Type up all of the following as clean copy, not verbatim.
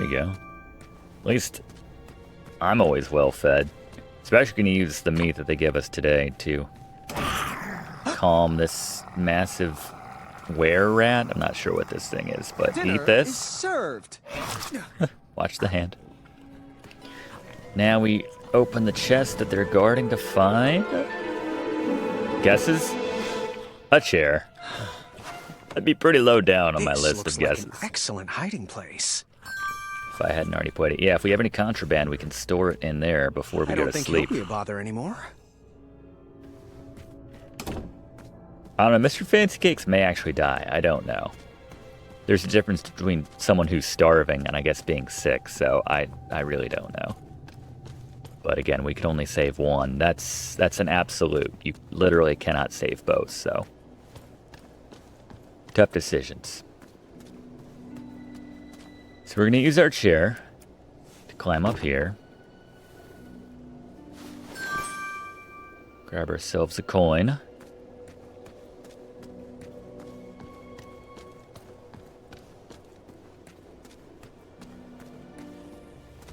you go. At least I'm always well fed. Especially going to use the meat that they give us today to calm this massive were rat. I'm not sure what this thing is, but Dinner eat this. Is served. Watch the hand. Now we open the chest that they're guarding to find. Guesses? A chair. That'd be pretty low down on my list of guesses. Like an excellent hiding place. If I hadn't already played it. Yeah, if we have any contraband, we can store it in there before we go to sleep. I don't think he'll be a bother anymore. I don't know, Mr. Fancy Cakes may actually die. I don't know. There's a difference between someone who's starving and I guess being sick, so I really don't know. But again, we can only save one. That's an absolute. You literally cannot save both, so. Tough decisions. So we're going to use our chair to climb up here. Grab ourselves a coin.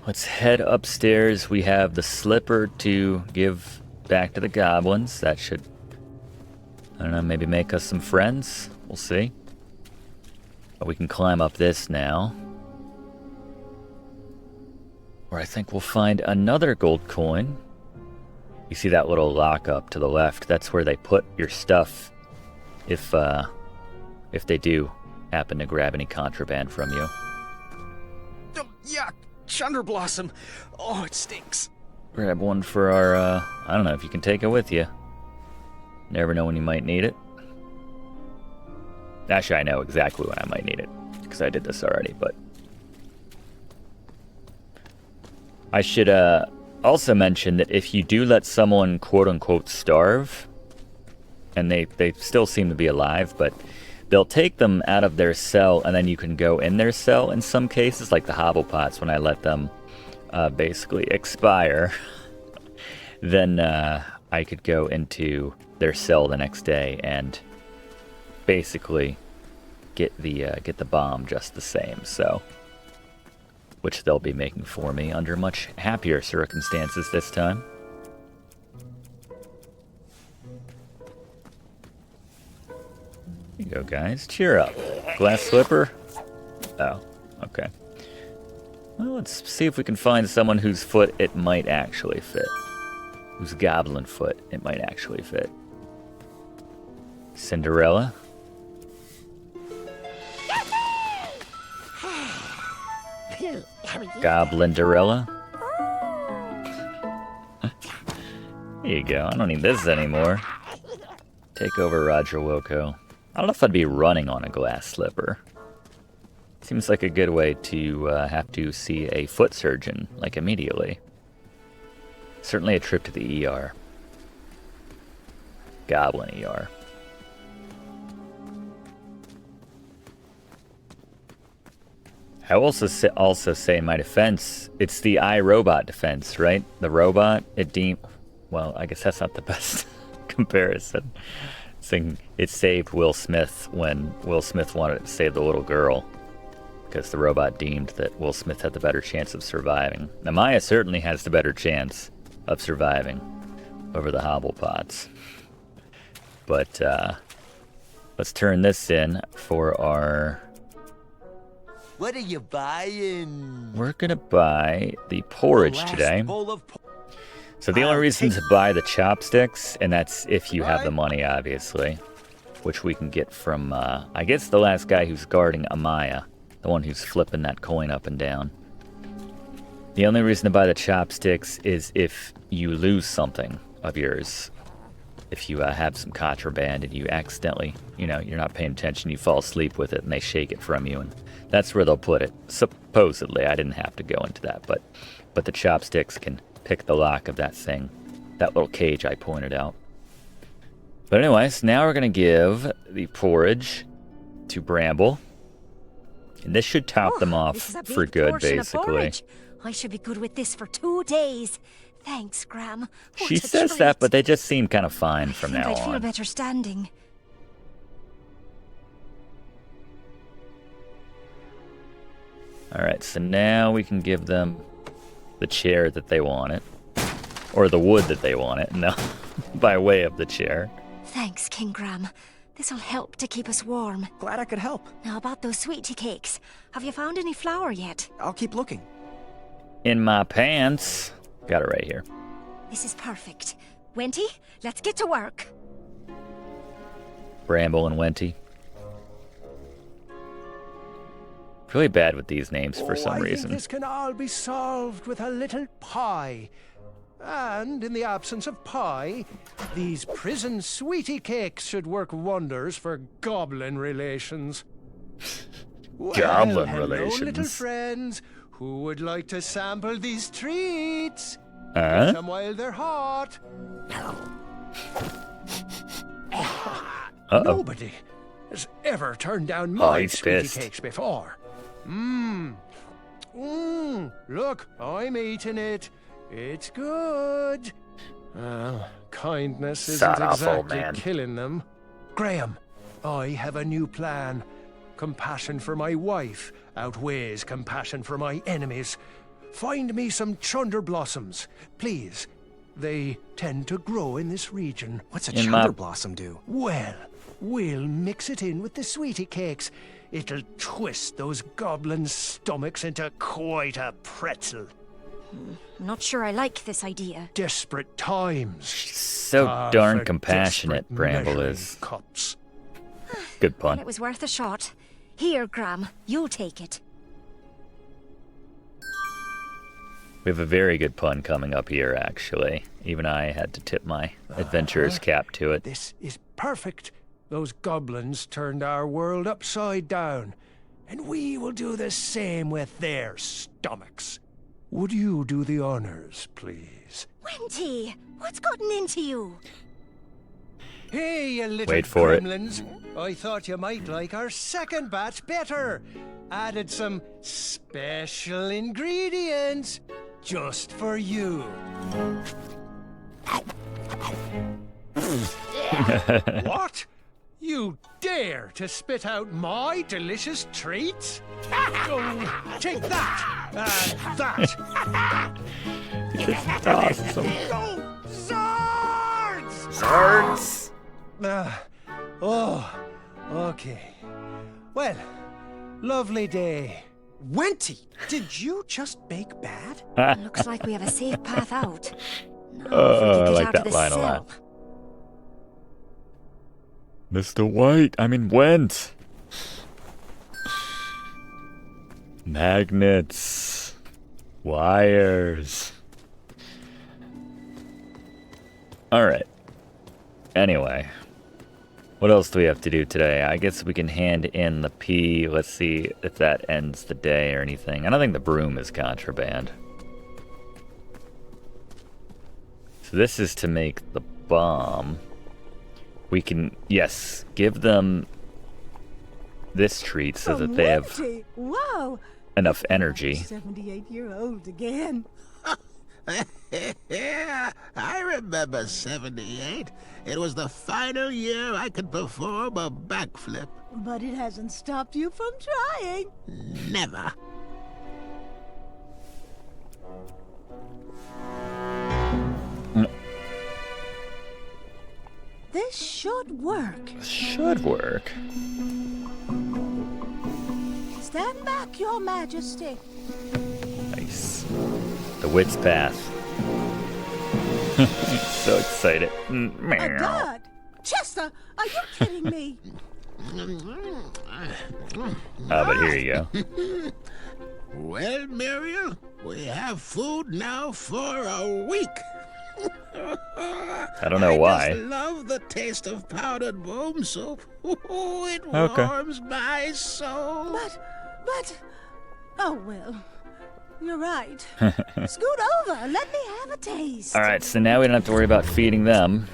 Let's head upstairs. We have the slipper to give back to the goblins. That should, I don't know, maybe make us some friends. We'll see. But we can climb up this now. Where I think we'll find another gold coin. You see that little lockup to the left? That's where they put your stuff if they do happen to grab any contraband from you. Oh, yuck! Chunderblossom! Oh, it stinks. Grab one for our, I don't know if you can take it with you. Never know when you might need it. Actually, I know exactly when I might need it, because I did this already, but... I should also mention that if you do let someone quote-unquote starve, and they still seem to be alive, but they'll take them out of their cell, and then you can go in their cell in some cases, like the Hobblepots, when I let them basically expire, then I could go into their cell the next day and basically get the bomb just the same, so... which they'll be making for me under much happier circumstances this time. Here you go, guys. Cheer up. Glass slipper? Oh, okay. Well, let's see if we can find someone whose foot it might actually fit. Whose goblin foot it might actually fit. Cinderella? Goblinderella? There you go. I don't need this anymore. Take over, Roger Wilco. I don't know if I'd be running on a glass slipper. Seems like a good way to have to see a foot surgeon, like, immediately. Certainly a trip to the ER. Goblin ER. I also say in my defense, it's the iRobot defense, right? The robot, well, I guess that's not the best comparison. It saved Will Smith when Will Smith wanted to save the little girl, because the robot deemed that Will Smith had the better chance of surviving. Now, Maya certainly has the better chance of surviving over the Hobblepots. But let's turn this in for our... What are you buying? We're gonna buy the porridge today. So the only reason to buy the chopsticks, and that's if you have the money, obviously, which we can get from, I guess, the last guy who's guarding Amaya, the one who's flipping that coin up and down. The only reason to buy the chopsticks is if you lose something of yours. If you have some contraband and you accidentally, you're not paying attention, you fall asleep with it and they shake it from you, and that's where they'll put it. Supposedly, I didn't have to go into that, but the chopsticks can pick the lock of that thing, that little cage I pointed out. But anyways, now we're going to give the porridge to Bramble. And this should top them off for good, basically. I should be good with this for 2 days. Thanks, Gram. She says that, but they just seem kind of fine from now on. I feel better standing. Alright, so now we can give them the chair that they wanted. Or the wood that they wanted. No, by way of the chair. Thanks, King Gram. This'll help to keep us warm. Glad I could help. Now about those sweetie cakes. Have you found any flour yet? I'll keep looking. In my pants. Got it right here. This is perfect. Wenty, let's get to work. Bramble and Wenty. Really bad with these names for some I reason. think this can all be solved with a little pie. And in the absence of pie, these prison sweetie cakes should work wonders for goblin relations. Goblin hello, relations. Little friends, who would like to sample these treats? Eat them while they're hot. Uh-oh. Nobody has ever turned down Oh, my he's sweetie pissed. cakes before. Look, I'm eating it. It's good. Well, kindness isn't Sod off, old exactly man. killing them. Graham, I have a new plan. Compassion for my wife outweighs compassion for my enemies. Find me some chunder blossoms, please. They tend to grow in this region. What's a In my- chunder blossom do? Well, we'll mix it in with the sweetie cakes. It'll twist those goblin stomachs into quite a pretzel. I'm not sure I like this idea. Desperate times. So Ah, darn for compassionate, desperate Bramble measuring is. Cups. Good Well, pun. it was worth a shot. Here, Gram, you'll take it. We have a very good pun coming up here, actually. Even I had to tip my adventurer's cap to it. This is perfect. Those goblins turned our world upside down, and we will do the same with their stomachs. Would you do the honors, please? Wenty, what's gotten into you? Hey, you little Wait for it. gremlins. I thought you might like our second batch better. Added some special ingredients just for you. What? You dare to spit out my delicious treats? Oh, take that and that. Awesome. Go, Zards! Zards! Okay. Well, lovely day. Wenty, did you just bake bad? Looks like we have a safe path out. Now, if we I could get like out that of this line a cell. lot. Mr. White, Went. Magnets. Wires. Alright. Anyway. What else do we have to do today? I guess we can hand in the P. Let's see if that ends the day or anything. I don't think the broom is contraband. So this is to make the bomb. We can, yes, give them this treat so that they have Wow, enough energy. 78-year-old again. Yeah, I remember 78. It was the final year I could perform a backflip. But it hasn't stopped you from trying. Never. This should work. Should work. Stand back, Your Majesty. Nice. The wit's path. So excited. A dud. Chester, are you kidding me? But here you go. Well, Muriel, we have food now for a week. I don't know why. I just love the taste of powdered boom soup. It Okay. warms my soul. But, oh well. You're right. Scoot over, let me have a taste. Alright, so now we don't have to worry about feeding them.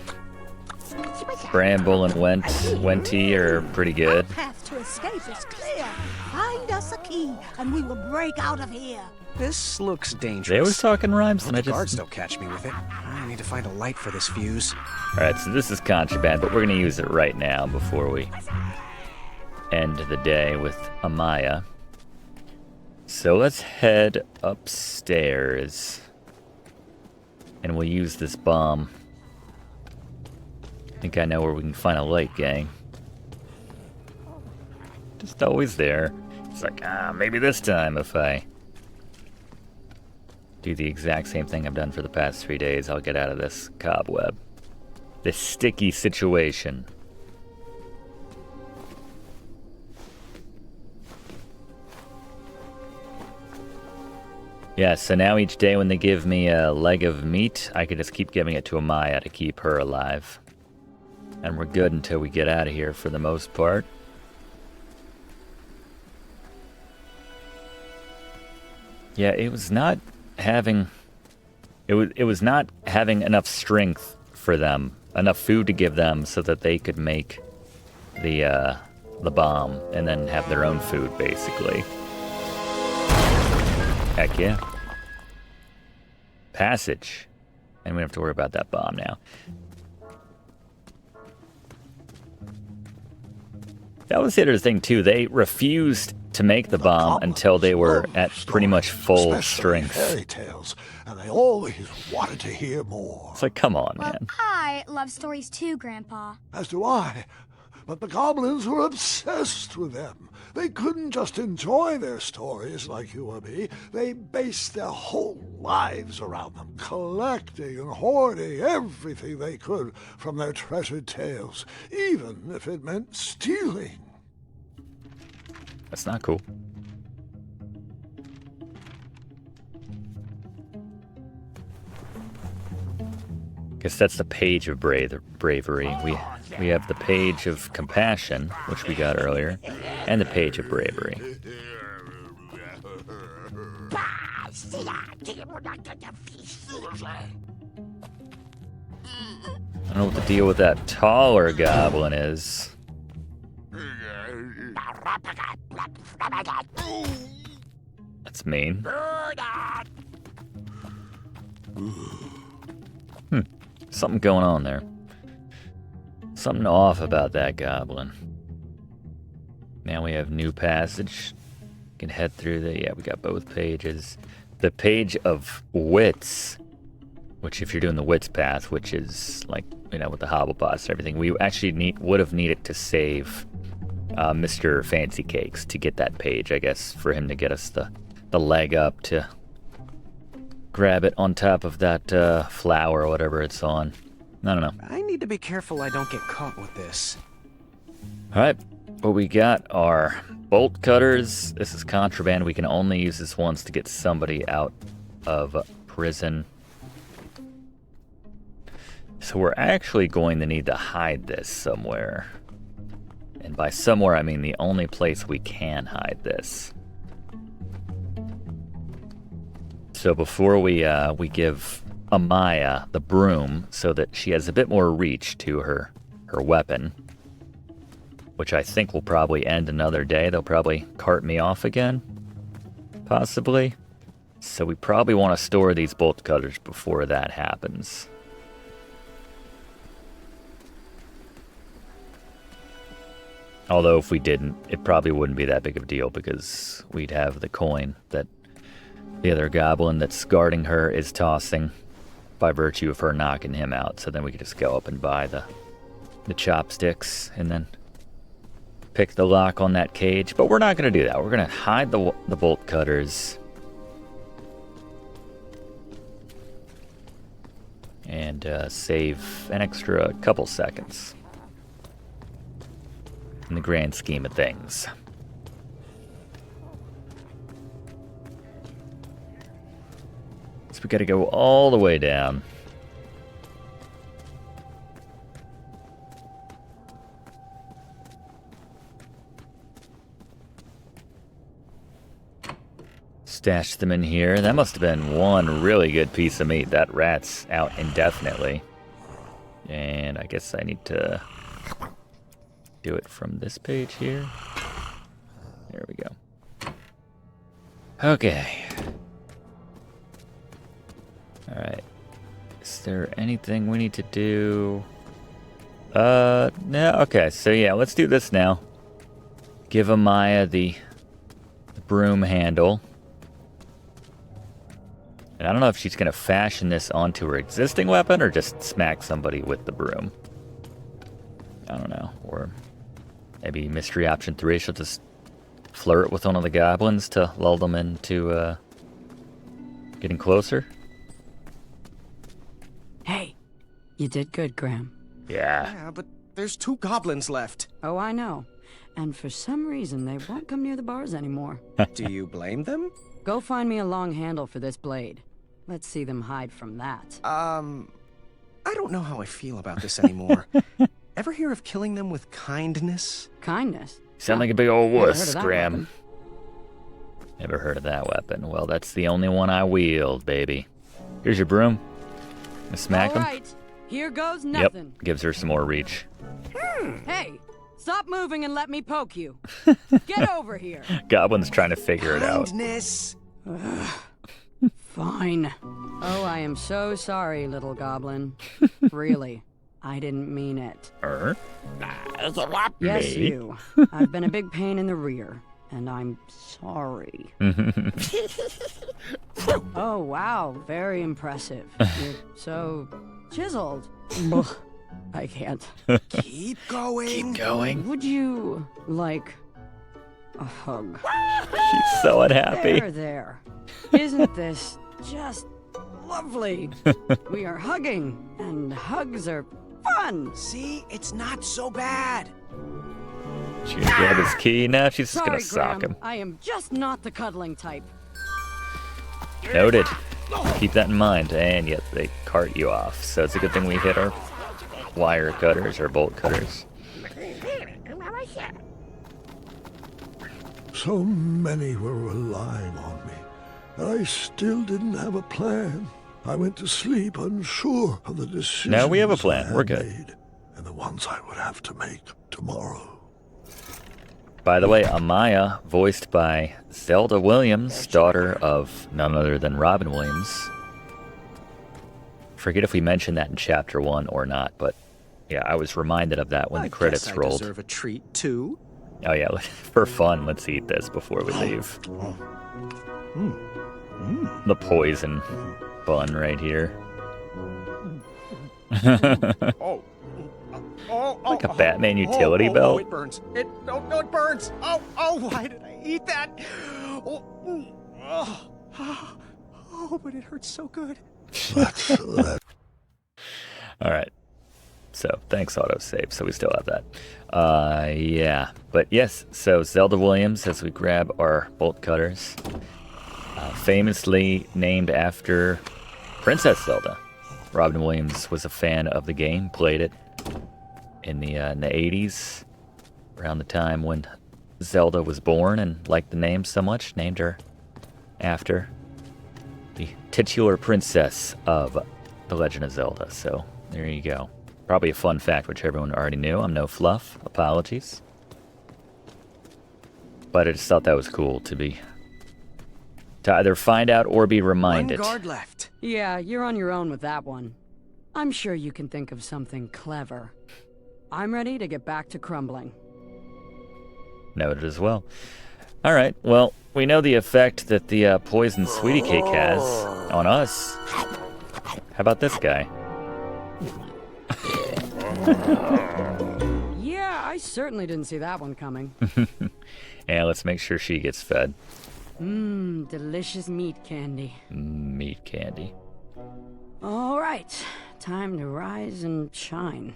Bramble and Wenty are pretty good. Our path to escape is clear. Find us a key, and we will break out of here. This looks dangerous. They always talk in rhymes, and I Hope the guards just... don't catch me with it. I need to find a light for this fuse. Alright, so this is contraband, but we're going to use it right now before we end the day with Amaya. So let's head upstairs. And we'll use this bomb. I think I know where we can find a light, gang. Just always there. It's like, maybe this time if I do the exact same thing I've done for the past 3 days, I'll get out of this cobweb. This sticky situation. Yeah, so now each day when they give me a leg of meat, I can just keep giving it to Amaya to keep her alive. And we're good until we get out of here for the most part. Yeah, it was not having enough strength for them, enough food to give them so that they could make the bomb and then have their own food basically. Heck yeah. Passage. And we don't have to worry about that bomb now. That was the other thing too. They refused to make the bomb until they were at pretty much full strength. Fairy tales, and they always wanted to hear more. It's like, come on, Well, man. I love stories too, Grandpa. As do I. But the goblins were obsessed with them. They couldn't just enjoy their stories like you or me. They based their whole lives around them, collecting and hoarding everything they could from their treasured tales, even if it meant stealing. That's not cool. Guess that's the page of bravery. We have the page of compassion, which we got earlier, and the page of bravery. I don't know what the deal with that taller goblin is. That's mean. Something going on there. Something off about that goblin. Now we have new passage. Can head through the... Yeah, we got both pages. The page of wits, which if you're doing the wits path, which is like, you know, with the hobblepots and everything, we actually would have needed to save Mr. Fancy Cakes to get that page, I guess, for him to get us the leg up to grab it on top of that flower or whatever it's on. I don't know. I need to be careful I don't get caught with this. Alright, what we got are bolt cutters. This is contraband. We can only use this once to get somebody out of prison. So we're actually going to need to hide this somewhere. And by somewhere, I mean the only place we can hide this. So before we give Amaya the broom so that she has a bit more reach to her weapon, which I think will probably end another day. They'll probably cart me off again, possibly. So we probably want to store these bolt cutters before that happens. Although if we didn't, it probably wouldn't be that big of a deal because we'd have the coin that the other goblin that's guarding her is tossing by virtue of her knocking him out. So then we could just go up and buy the chopsticks and then pick the lock on that cage. But we're not going to do that. We're going to hide the bolt cutters. And save an extra couple seconds in the grand scheme of things. So we gotta go all the way down. Stash them in here. That must have been one really good piece of meat. That rat's out indefinitely. And I guess I need to do it from this page here. There we go. Okay. Alright. Is there anything we need to do? No, okay, so yeah, let's do this now. Give Amaya the broom handle. And I don't know if she's going to fashion this onto her existing weapon or just smack somebody with the broom. I don't know. Or maybe mystery option 3, she'll just flirt with one of the goblins to lull them into getting closer. Hey, you did good, Graham. Yeah. Yeah, but there's 2 goblins left. Oh, I know. And for some reason, they won't come near the bars anymore. Do you blame them? Go find me a long handle for this blade. Let's see them hide from that. I don't know how I feel about this anymore. Ever hear of killing them with kindness? Kindness? You sound like a big old Never heard wuss, of that Graham. weapon. Never heard of that weapon. Well, that's the only one I wield, baby. Here's your broom. Gonna smack him. All right, here goes nothing. Yep, gives her some more reach. Hey, stop moving and let me poke you. Get over here. Goblin's trying to figure it out. Kindness. Fine. Oh, I am so sorry, little goblin. Really, I didn't mean it. Yes, Me? you. I've been a big pain in the rear, and I'm sorry. Oh, wow, very impressive. You're so chiseled. Ugh, I can't. Keep going. Keep going. Would you like a hug? She's so unhappy. There. Isn't this just lovely? We are hugging, and hugs are fun. See, it's not so bad. She's gonna grab his key now. She's just Sorry, gonna sock Graham. him. I am just not the cuddling type. Noted. Keep that in mind. And yet they cart you off. So it's a good thing we hit our wire cutters or bolt cutters. So many were relying on me, and I still didn't have a plan. I went to sleep unsure of the decisions No, we have a I plan. had We're good. made, and the ones I would have to make tomorrow. By the way, Amaya, voiced by Zelda Williams, daughter of none other than Robin Williams. Forget if we mentioned that in Chapter 1 or not, but yeah, I was reminded of that when the credits guess I rolled. deserve a treat too. Oh yeah, for fun, let's eat this before we leave. The poison bun right here. Like a Batman utility belt. Oh, it burns. It burns. Oh, why did I eat that? Oh, but it hurts so good. All right. So thanks, autosave. So we still have that. Yeah. But yes, so Zelda Williams, as we grab our bolt cutters, famously named after Princess Zelda. Robin Williams was a fan of the game, played it in the 80s, around the time when Zelda was born, and liked the name so much, named her after the titular princess of The Legend of Zelda. So there you go. Probably a fun fact, which everyone already knew. I'm no fluff. Apologies. But I just thought that was cool to either find out or be reminded. One guard left. Yeah, you're on your own with that one. I'm sure you can think of something clever. I'm ready to get back to crumbling. Noted as well. All right, well, we know the effect that the poison sweetie cake has on us. How about this guy? Yeah, I certainly didn't see that one coming. And let's make sure she gets fed. Mmm, delicious meat candy. Meat candy. All right, time to rise and shine.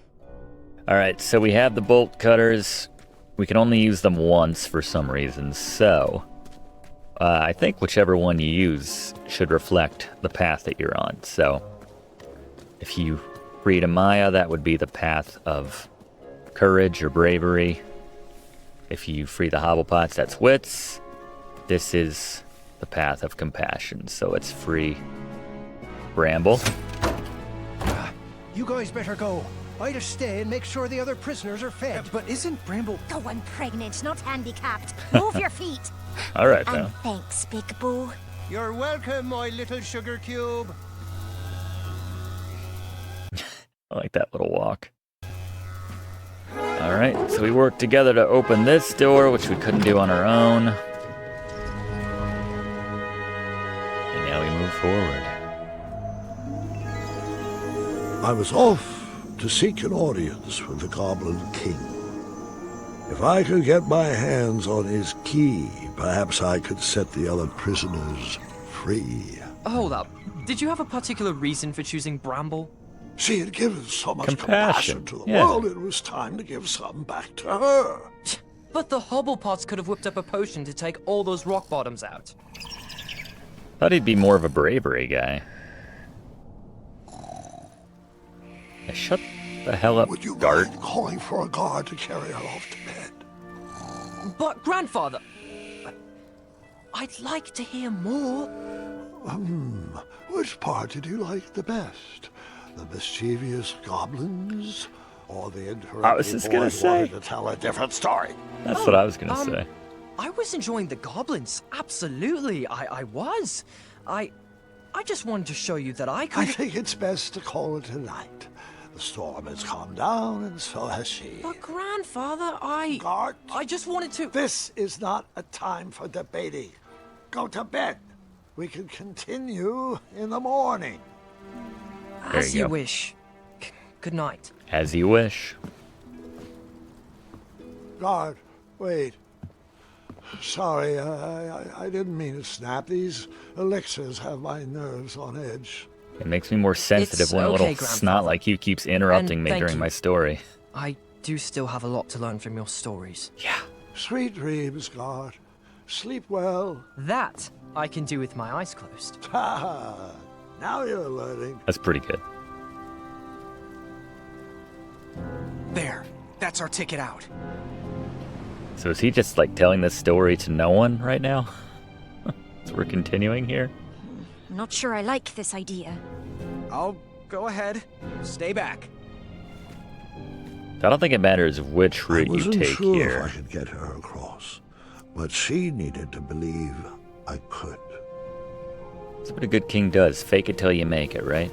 All right, so we have the bolt cutters. We can only use them once for some reason, so I think whichever one you use should reflect the path that you're on. So if you freed Amaya, that would be the path of courage or bravery. If you free the Hobblepots, that's wits. This is the path of compassion, so let's free Bramble. You guys better go. I'd stay and make sure the other prisoners are fed. But isn't Bramble... Oh, I'm pregnant, not handicapped. Move your feet. All right, And now. thanks, Big Boo. You're welcome, my little sugar cube. I like that little walk. All right, so we worked together to open this door, which we couldn't do on our own. And now we move forward. I was off to seek an audience with the Goblin King. If I could get my hands on his key, perhaps I could set the other prisoners free. Hold up. Did you have a particular reason for choosing Bramble? She had given so much Compassion. compassion to the Yeah. world, it was time to give some back to her. But the Hobblepots could have whipped up a potion to take all those rock bottoms out. Thought he'd be more of a bravery guy. Hey, shut the hell up, Would you guard. mind calling for a guard to carry her off to bed? But, Grandfather, I'd like to hear more. Which part did you like the best? The mischievous goblins? Or the I was just interrupting gonna boy who say. wanted to tell a different story? That's what I was gonna say. I was enjoying the goblins. Absolutely, I was. I just wanted to show you that I I could... think it's best to call it a night. The storm has calmed down, and so has she. But, Grandfather, Guard, I just wanted to... this is not a time for debating. Go to bed. We can continue in the morning. There As you you go. wish. Good night. As you wish. Guard, wait. Sorry, I didn't mean to snap. These elixirs have my nerves on edge. It makes me more sensitive It's when a little okay, snot Grandfather. like you keeps interrupting And me thank during you. my story. I do still have a lot to learn from your stories. Yeah. Sweet dreams, Guard. Sleep well. That I can do with my eyes closed. Ha! Now you're learning. That's pretty good. There. That's our ticket out. So is he just like telling this story to no one right now? So we're continuing here? I'm not sure I like this idea. I'll go ahead. Stay back. I don't think it matters which I route you wasn't take sure here. if I could get her across, but she needed to believe I could. That's what a good king does. Fake it till you make it, right?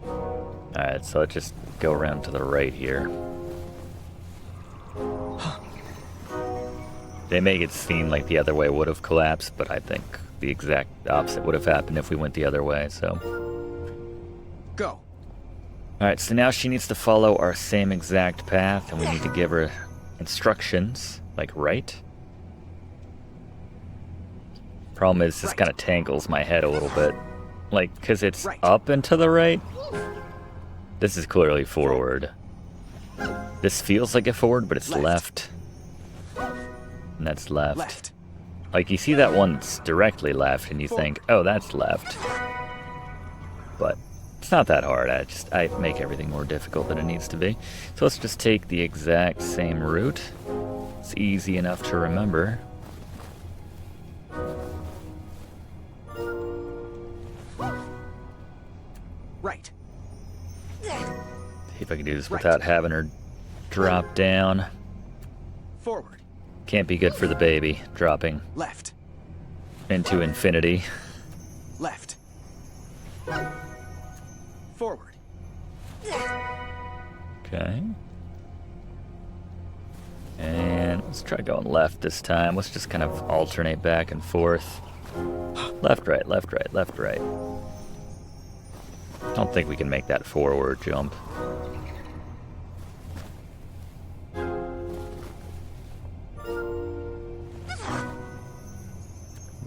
Alright, so let's just go around to the right here. They make it seem like the other way would have collapsed, but I think the exact opposite would have happened if we went the other way, so... Go. Alright, so now she needs to follow our same exact path, and we need to give her instructions, like right. Problem is, this kind of tangles my head a little bit. Like, because it's up and to the right. This is clearly forward. This feels like a forward, but it's left. And that's left. Like, you see that one that's directly left, and you think, oh, that's left. But it's not that hard. I make everything more difficult than it needs to be. So let's just take the exact same route. It's easy enough to remember. Right. See if I can do this without having her drop down. Forward. Can't be good for the baby, dropping Left. into infinity. Left. Forward. Okay. And let's try going left this time. Let's just kind of alternate back and forth. Left, right, left, right, left, right. I don't think we can make that forward jump.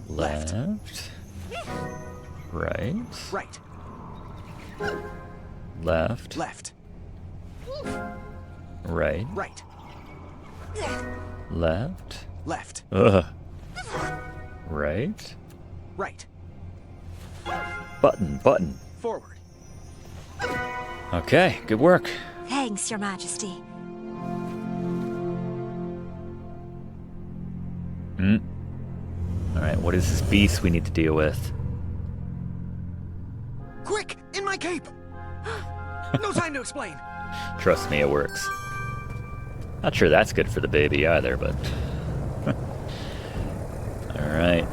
Left. Right. Right. Left. Left. Right. Right. Left. Left. Ugh. Right. Right. Button. Forward. Okay, good work. Thanks, Your Majesty. Alright, what is this beast we need to deal with? Quick! In my cape! No time to explain. Trust me, it works. Not sure that's good for the baby either, but... Alright.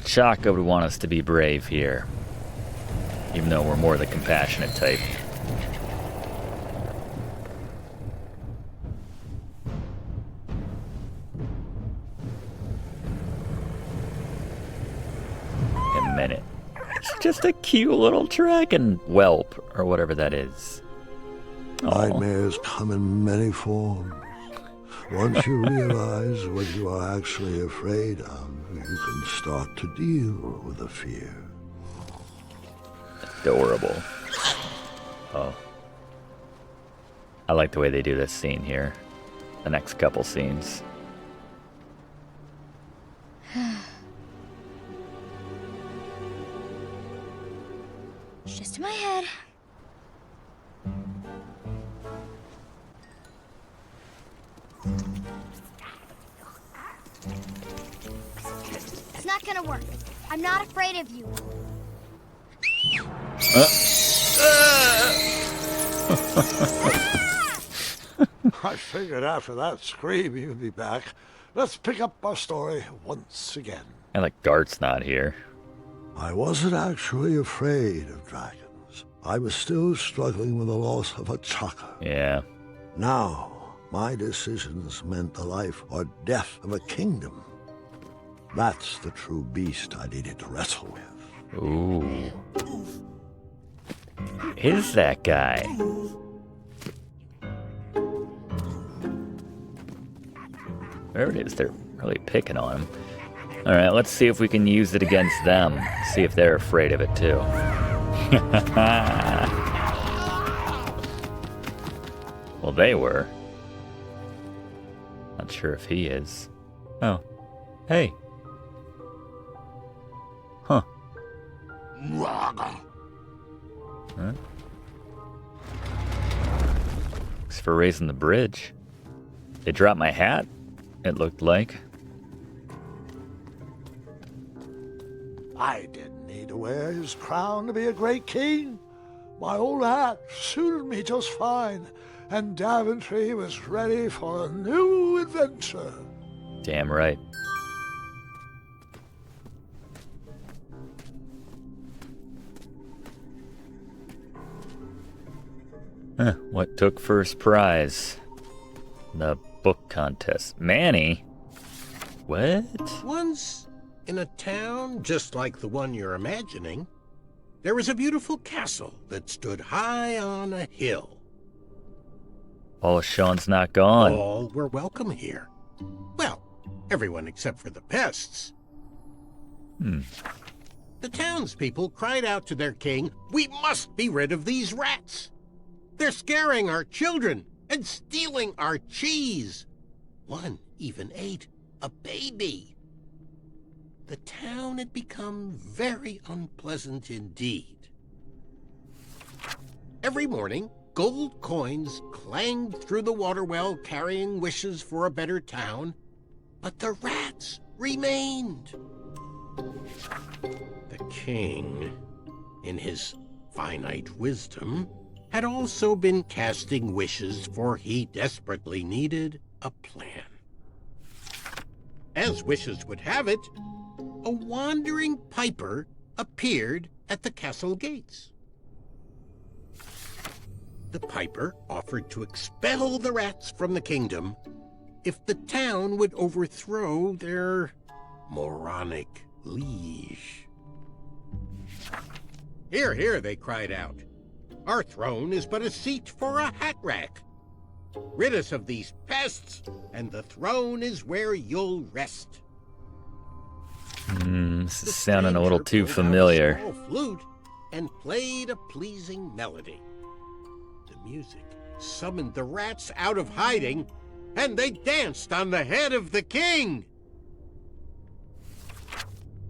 Chaka would want us to be brave here. Even though we're more the compassionate type. A minute. just a cute little dragon whelp, or whatever that is. Aw. Nightmares come in many forms. Once you realize what you are actually afraid of, you can start to deal with the fear. Adorable. Oh. I like the way they do this scene here. The next couple scenes. It's just in my head. It's not gonna work. I'm not afraid of you. I figured after that scream you'd be back. Let's pick up our story once again. And like Gart's not here. I wasn't actually afraid of dragons. I was still struggling with the loss of a chaka. Yeah. Now, my decisions meant the life or death of a kingdom. That's the true beast I needed to wrestle with. Ooh. Who is that guy? Whatever it is, they're really picking on him. Alright, let's see if we can use it against them. See if they're afraid of it too. Well, they were. Not sure if he is. Oh. Hey. Huh. Huh? Thanks for raising the bridge. They dropped my hat, it looked like. I didn't need to wear his crown to be a great king. My old hat suited me just fine, and Daventry was ready for a new adventure. Damn right. Huh, what took first prize? The book contest. Manny? What? Once, in a town just like the one you're imagining, there was a beautiful castle that stood high on a hill. Oh, Sean's not gone. All were welcome here. Well, everyone except for the pests. The townspeople cried out to their king, "We must be rid of these rats! They're scaring our children and stealing our cheese. One even ate a baby." The town had become very unpleasant indeed. Every morning, gold coins clanged through the water well carrying wishes for a better town, but the rats remained. The king, in his finite wisdom, had also been casting wishes, for he desperately needed a plan. As wishes would have it, a wandering piper appeared at the castle gates. The piper offered to expel the rats from the kingdom if the town would overthrow their moronic liege. "Hear, hear," they cried out. "Our throne is but a seat for a hat rack. Rid us of these pests, and the throne is where you'll rest." This is sounding a little too familiar. A small flute and played a pleasing melody. The music summoned the rats out of hiding, and they danced on the head of the king.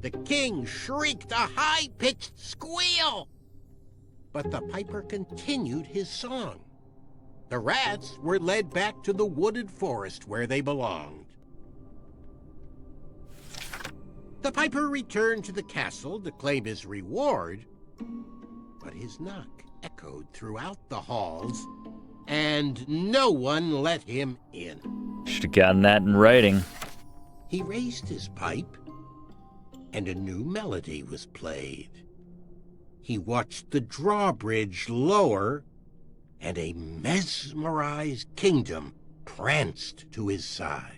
The king shrieked a high-pitched squeal, but the piper continued his song. The rats were led back to the wooded forest where they belonged. The piper returned to the castle to claim his reward, but his knock echoed throughout the halls, and no one let him in. Should have gotten that in writing. He raised his pipe, and a new melody was played. He watched the drawbridge lower, and a mesmerized kingdom pranced to his side.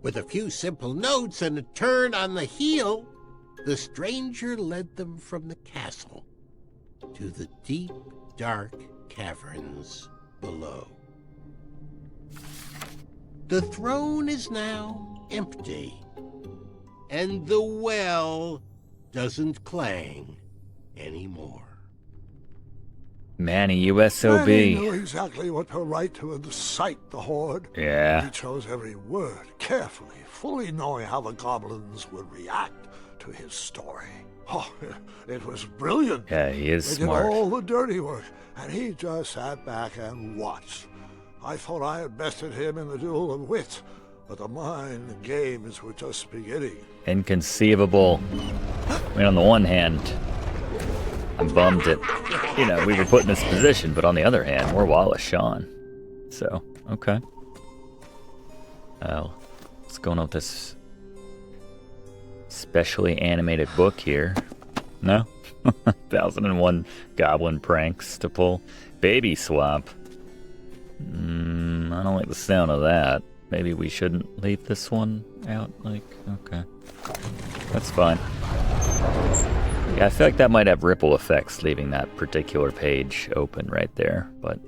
With a few simple notes and a turn on the heel, the stranger led them from the castle to the deep, dark caverns below. The throne is now empty, and the well doesn't clang anymore. Manny, USOB. Manny knew exactly what to write to incite the horde. Yeah. He chose every word carefully, fully knowing how the goblins would react to his story. Oh, it was brilliant. Yeah, he is They smart. did all the dirty work, and he just sat back and watched. I thought I had bested him in the duel of wits, but the mind games were just beginning. Inconceivable. I mean, on the one hand, I'm bummed that, you know, we were put in this position, but on the other hand, we're Wallace Shawn. So, okay. What's going on with this specially animated book here? No? 1001 goblin pranks to pull. Baby swap. I don't like the sound of that. Maybe we shouldn't leave this one out, like, okay. That's fine. Yeah, I feel like that might have ripple effects, leaving that particular page open right there, but...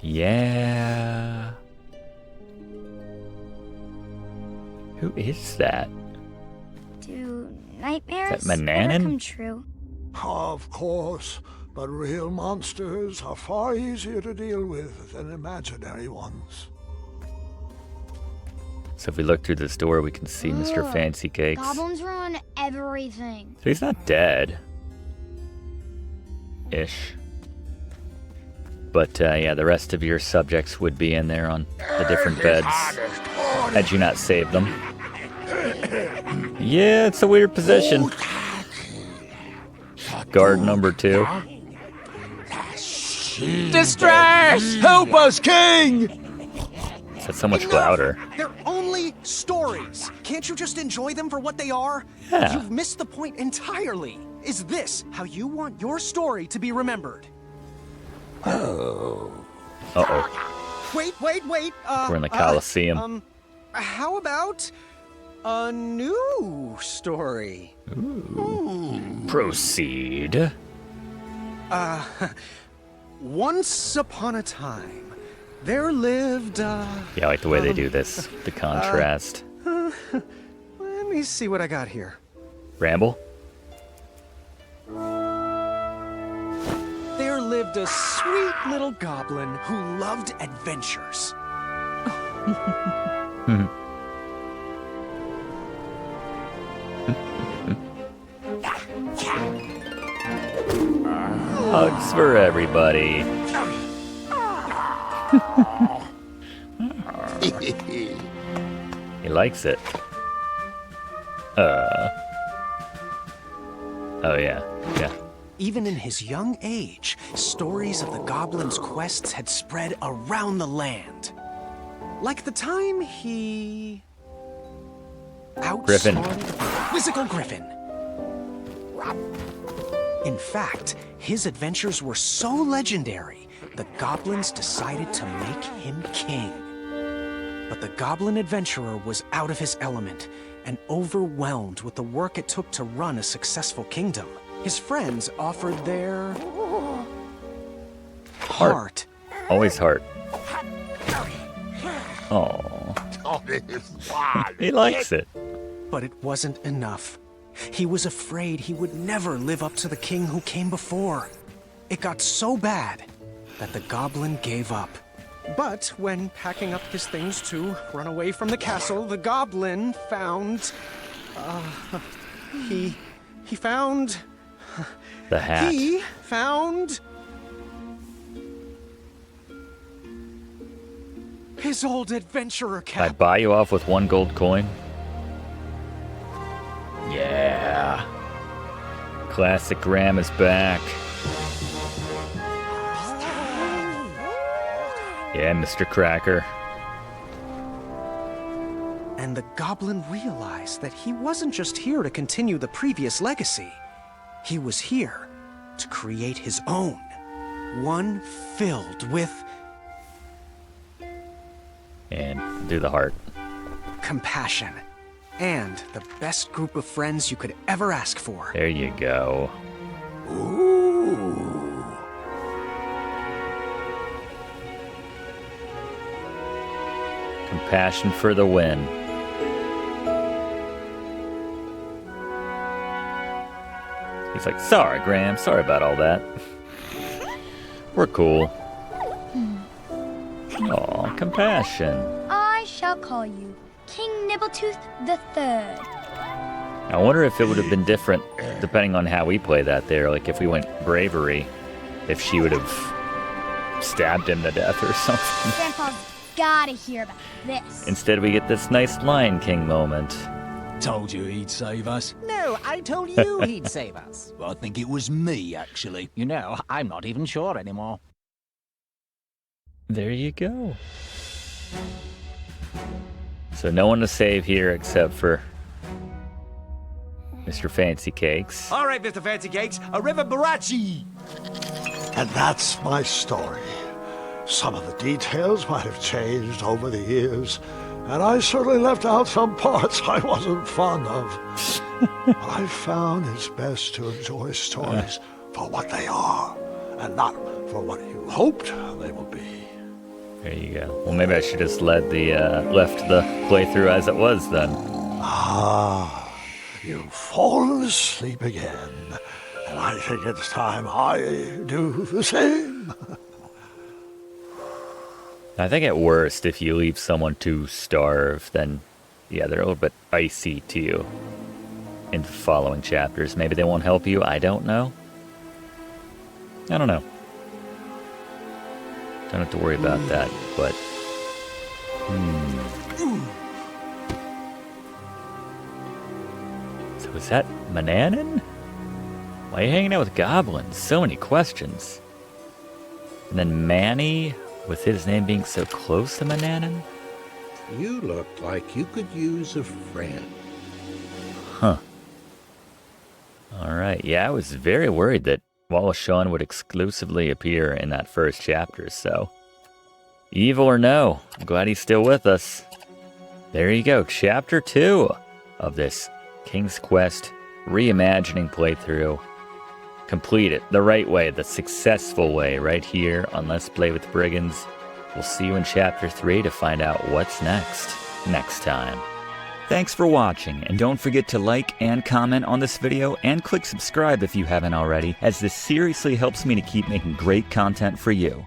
yeah... Who is that? Do nightmares Is that ever Mananan? come true? Of course, but real monsters are far easier to deal with than imaginary ones. So if we look through this door, we can see Mr. Ugh, Fancy Cakes. Goblins ruin everything. So he's not dead. Ish. But yeah, the rest of your subjects would be in there on the different beds. Had you not saved them. Yeah, it's a weird position. Guard number 2. Distress! Help us, King! Is that so much louder? They're only stories. Can't you just enjoy them for what they are? Yeah. You've missed the point entirely. Is this how you want your story to be remembered? Oh. Uh-oh. Wait. We're in the Coliseum. How about a new story? Proceed. Once upon a time, there lived, Yeah, I like the way they do this. The contrast. let me see what I got here. Bramble? There lived a sweet little goblin who loved adventures. Hugs for everybody. He likes it. Oh yeah. Even in his young age, stories of the goblin's quests had spread around the land. Like the time he... Griffin. outsmarted a quizzical griffin. In fact, his adventures were so legendary, the goblins decided to make him king. But the goblin adventurer was out of his element and overwhelmed with the work it took to run a successful kingdom. His friends offered their... heart. Always heart. Oh. He likes it. But it wasn't enough. He was afraid he would never live up to the king who came before. It got so bad that the goblin gave up. But when packing up his things to run away from the castle, the goblin found... He found... The hat. He found... his old adventurer Can I cap. buy you off with 1 gold coin? Yeah. Classic Graham is back. Yeah, Mr. Cracker. And the goblin realized that he wasn't just here to continue the previous legacy. He was here to create his own. One filled with... And do the heart. compassion and the best group of friends you could ever ask for. There you go. Ooh. Compassion for the win. He's like, sorry, Graham. Sorry about all that. We're cool. Aw, compassion. I shall call you King Nibbletooth the Third. I wonder if it would have been different depending on how we play that there. Like if we went bravery, if she would have stabbed him to death or something. Grandpa's gotta hear about this. Instead, we get this nice Lion King moment. Told you he'd save us. No, I told you he'd save us. Well, I think it was me, actually. You know, I'm not even sure anymore. There you go. So no one to save here except for Mr. Fancy Cakes. All right, Mr. Fancy Cakes, a river barachi. And that's my story. Some of the details might have changed over the years, and I certainly left out some parts I wasn't fond of. But I found it's best to enjoy stories for what they are, and not for what you hoped they would be. There you go. Well, maybe I should just left the playthrough as it was then. Ah, you've fallen asleep again, and I think it's time I do the same. I think at worst, if you leave someone to starve, then yeah, they're a little bit icy to you in the following chapters. Maybe they won't help you. I don't know. I don't know. Don't have to worry about that, but... So is that Mananan? Why are you hanging out with goblins? So many questions. And then Manny, with his name being so close to Mananan? You look like you could use a friend. Huh. Alright, yeah, I was very worried that Wallace Shawn would exclusively appear in that first chapter, so... Evil or no, I'm glad he's still with us. There you go, Chapter 2 of this King's Quest reimagining playthrough. Complete it the right way, the successful way, right here on Let's Play with Brigands. We'll see you in Chapter 3 to find out what's next time. Thanks for watching, and don't forget to like and comment on this video, and click subscribe if you haven't already, as this seriously helps me to keep making great content for you.